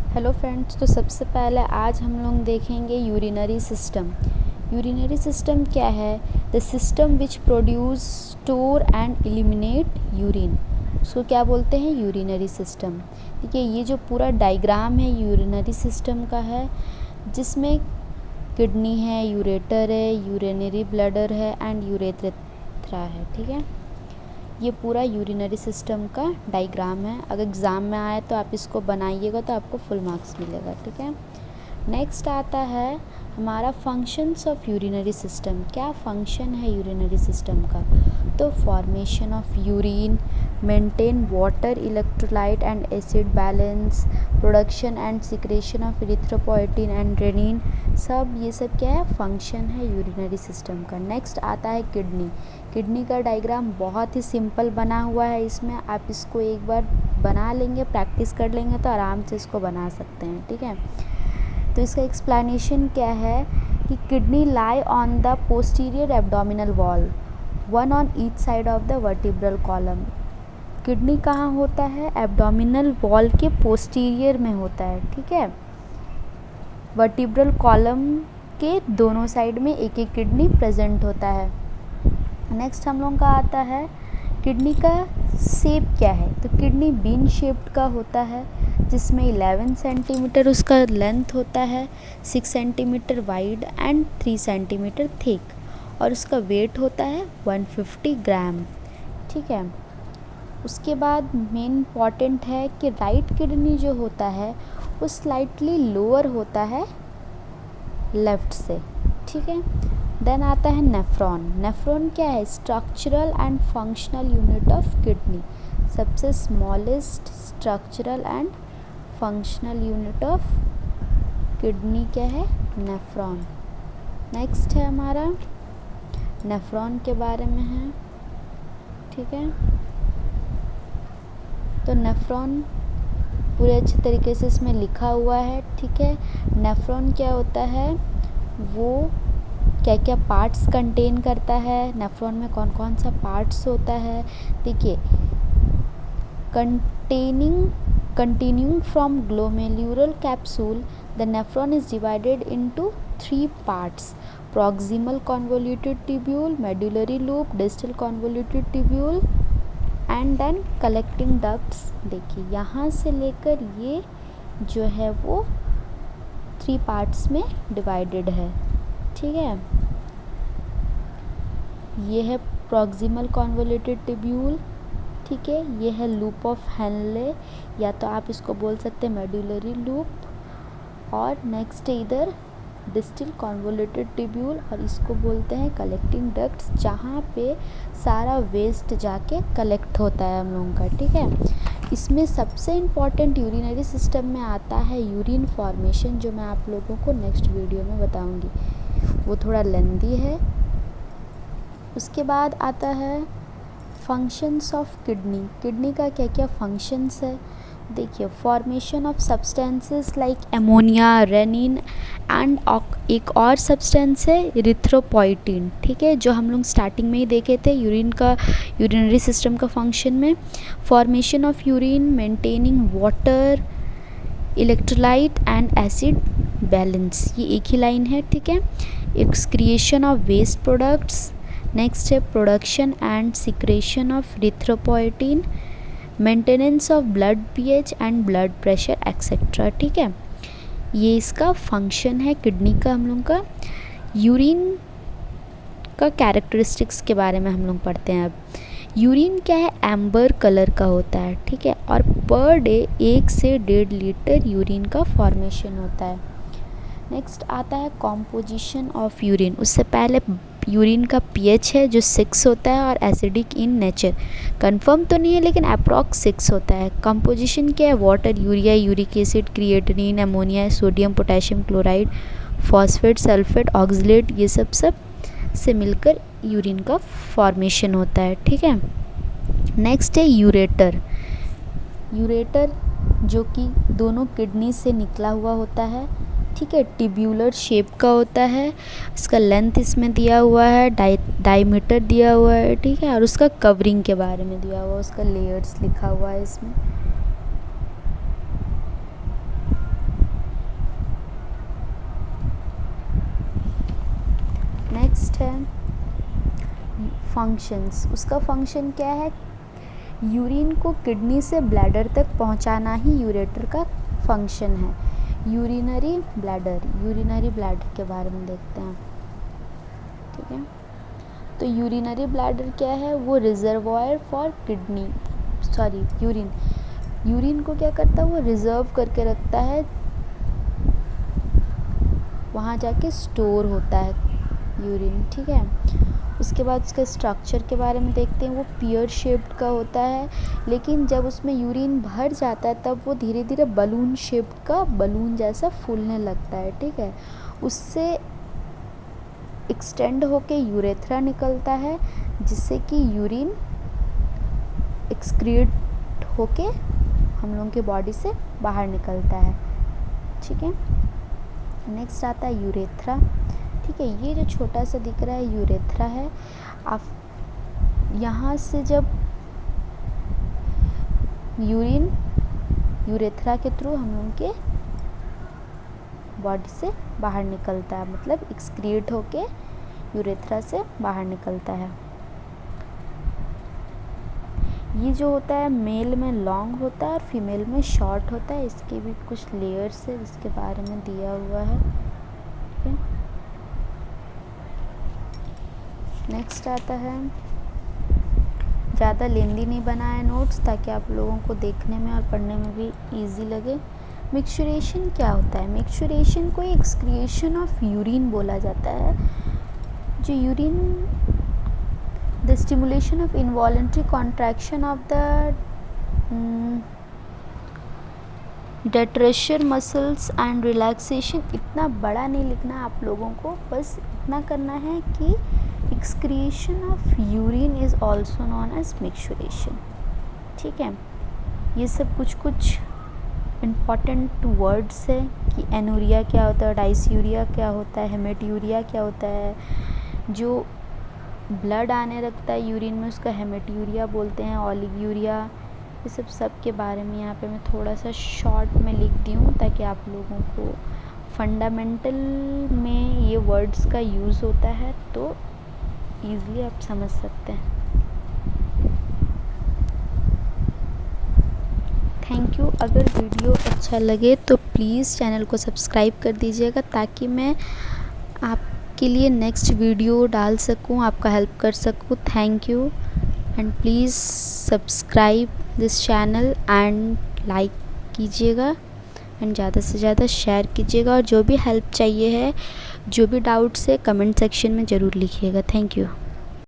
Hello friends, तो सबसे पहले आज हम लोग देखेंगे यूरिनरी सिस्टम। यूरिनरी सिस्टम क्या है? The system which produce, store and eliminate urine. उसको क्या बोलते हैं? Urinary system. ठीक है, ये जो पूरा डायग्राम है यूरिनरी सिस्टम का है, जिसमें किडनी है, यूरेटर है, यूरिनरी ब्लैडर है एंड यूरेथ्रा है। ठीक है, ये पूरा यूरिनरी सिस्टम का डायग्राम है। अगर एग्ज़ाम में आए तो आप इसको बनाइएगा तो आपको फुल मार्क्स मिलेगा। ठीक है, नेक्स्ट आता है हमारा फंक्शंस ऑफ यूरिनरी सिस्टम। क्या फंक्शन है यूरिनरी सिस्टम का? तो formation of urine, maintain water electrolyte and acid balance, production and secretion of erythropoietin and renin, ये सब क्या है? फंक्शन है यूरिनरी सिस्टम का। नेक्स्ट आता है किडनी। किडनी का डायग्राम बहुत ही सिंपल बना हुआ है। इसमें आप इसको एक बार बना लेंगे, प्रैक्टिस कर लेंगे तो आराम से इसको बना सकते हैं। ठीक है, तो इसका एक्सप्लेनेशन क्या है कि kidney lie on the posterior abdominal wall, one on each side of the vertebral column. Kidney कहाँ होता है? एब्डोमिनल वॉल के पोस्टीरियर में होता है। ठीक है, वर्टिब्रल कॉलम के दोनों साइड में एक एक किडनी प्रेजेंट होता है। नेक्स्ट हम लोग का आता है किडनी का शेप क्या है? तो किडनी बीन शेप्ड का होता है, जिसमें 11 सेंटीमीटर उसका लेंथ होता है, 6 centimetre wide and 3 centimetre thick, और उसका वेट होता है 150 ग्राम। ठीक है, उसके बाद मेन इम्पॉर्टेंट है कि राइट किडनी जो होता है वो स्लाइटली लोअर होता है लेफ़्ट से। ठीक है, देन आता है नेफ्रॉन। नेफ्रॉन क्या है? Structural and functional unit of kidney. सबसे smallest structural and functional unit of kidney क्या है? नेफ्रॉन। नेक्स्ट है हमारा नेफ्रॉन के बारे में है। ठीक है, तो नेफ्रॉन पूरे अच्छे तरीके से इसमें लिखा हुआ है। ठीक है, नेफ्रॉन क्या होता है, वो क्या क्या पार्ट्स कंटेन करता है, नेफ्रॉन में कौन कौन सा पार्ट्स होता है। देखिए, continuing from glomerular capsule, the nephron is divided into 3 parts: proximal convoluted tubule, medullary loop, distal convoluted tubule and then collecting ducts। देखिए, यहाँ से लेकर ये जो है वो 3 पार्ट्स में डिवाइडेड है। ठीक है, ये है प्रॉक्सिमल कॉन्वोल्यूटेड ट्यूब्यूल। ठीक है, ये है लूप ऑफ हेनले, या तो आप इसको बोल सकते हैं मेडुलरी लूप, और नेक्स्ट है इधर डिस्टल कॉन्वोल्यूटेड ट्यूब्यूल, और इसको बोलते हैं कलेक्टिंग डक्ट्स, जहाँ पे सारा वेस्ट जाके कलेक्ट होता है हम लोगों का। ठीक है, इसमें सबसे इम्पॉर्टेंट यूरिनरी सिस्टम में आता है यूरिन फॉर्मेशन, जो मैं आप लोगों को नेक्स्ट वीडियो में बताऊंगी, वो थोड़ा लेंदी है। उसके बाद आता है फंक्शंस ऑफ किडनी। किडनी का क्या क्या फंक्शंस है? देखिए, formation of substances like ammonia, renin and एक और सब्सटेंस है इरिथ्रोपोएटिन। ठीक है, जो हम लोग स्टार्टिंग में ही देखे थे यूरिनरी सिस्टम का फंक्शन में। Formation of urine, maintaining water electrolyte and acid balance, ये एक ही लाइन है। ठीक है, excretion of waste products. Next है production and secretion of erythropoietin, maintenance of blood pH and blood pressure etcetera. ठीक है, ये इसका फंक्शन है किडनी का। हम लोग का यूरिन का कैरेक्टरिस्टिक्स के बारे में हम लोग पढ़ते हैं। अब यूरिन क्या है? एम्बर कलर का होता है। ठीक है, और पर डे 1 से 1.5 लीटर यूरिन का फॉर्मेशन होता है। नेक्स्ट आता है कॉम्पोजिशन ऑफ यूरिन। उससे पहले यूरिन का पीएच है जो 6 होता है, और एसिडिक इन नेचर, कंफर्म तो नहीं है लेकिन अप्रॉक्स 6 होता है। कंपोजिशन क्या है? Water, urea, uric acid, creatinine, ammonia, sodium, potassium chloride, phosphate, sulphate, oxalate, ये सब से मिलकर यूरिन का फॉर्मेशन होता है। ठीक है, नेक्स्ट है यूरेटर। यूरेटर जो कि दोनों किडनी से निकला हुआ होता है। ठीक है, ट्यूब्यूलर शेप का होता है, इसका लेंथ इसमें दिया हुआ है, डायमीटर दिया हुआ है। ठीक है, और उसका कवरिंग के बारे में दिया हुआ है, उसका लेयर्स लिखा हुआ है इसमें। फंक्शंस, उसका फंक्शन क्या है, यूरिन को किडनी से ब्लैडर तक पहुंचाना ही यूरेटर का फंक्शन है। यूरिनरी ब्लैडर के बारे में देखते हैं, ठीक है। तो यूरिनरी ब्लैडर क्या है, वो रिजर्वॉयर फॉर यूरिन को क्या करता है, वो रिजर्व करके रखता है, वहाँ जाके स्टोर होता है यूरिन, ठीक है। उसके बाद उसके स्ट्रक्चर के बारे में देखते हैं, वो पियर शेप्ड का होता है, लेकिन जब उसमें यूरिन भर जाता है तब वो धीरे धीरे बलून शेप्ड का, बलून जैसा फूलने लगता है, ठीक है। उससे एक्सटेंड होके यूरेथ्रा निकलता है, जिससे कि यूरिन एक्सक्रीट होके हम लोगों के बॉडी से बाहर निकलता है, ठीक है। नेक्स्ट आता है यूरेथ्रा, ठीक है। ये जो छोटा सा दिख रहा है यूरेथ्रा है। आप यहाँ से जब यूरिन यूरेथ्रा के थ्रू हम लोगों के बॉडी से बाहर निकलता है, मतलब एक्सक्रीट होके यूरेथ्रा से बाहर निकलता है। ये जो होता है मेल में लॉन्ग होता है और फीमेल में शॉर्ट होता है। इसके भी कुछ लेयर्स है जिसके बारे में दिया हुआ है, ठीक है। नेक्स्ट आता है, ज़्यादा लेंदी नहीं बनाए नोट्स, ताकि आप लोगों को देखने में और पढ़ने में भी इजी लगे। मिक्सचुरेशन क्या होता है, मिक्सचुरेशन को एक्सक्रिएशन ऑफ यूरिन बोला जाता है। जो urine, the stimulation of involuntary contraction of the detrusor muscles and relaxation. इतना बड़ा नहीं लिखना आप लोगों को, बस इतना करना है कि excretion of urine is also known as micturition, ठीक है। ये सब कुछ इम्पॉर्टेंट वर्ड्स है कि एनूरिया क्या होता है, डाइस्यूरिया क्या होता है, हेमेट्यूरिया क्या होता है। जो ब्लड आने लगता है यूरिन में उसका हेमेट्यूरिया बोलते हैं, ओलिग्यूरिया। ये सब के बारे में यहाँ पे मैं थोड़ा सा शॉर्ट में लिख दी हूँ, ताकि आप लोगों को फंडामेंटल में ये वर्ड्स का यूज़ होता है तो ईज़िली आप समझ सकते हैं। Thank you. अगर वीडियो अच्छा लगे तो प्लीज़ चैनल को सब्सक्राइब कर दीजिएगा, ताकि मैं आपके लिए नेक्स्ट वीडियो डाल सकूं, आपका हेल्प कर सकूं। Thank you and please subscribe this channel and like कीजिएगा एंड ज़्यादा से ज़्यादा शेयर कीजिएगा। और जो भी हेल्प चाहिए है, जो भी डाउट्स है, कमेंट सेक्शन में ज़रूर लिखिएगा। Thank you.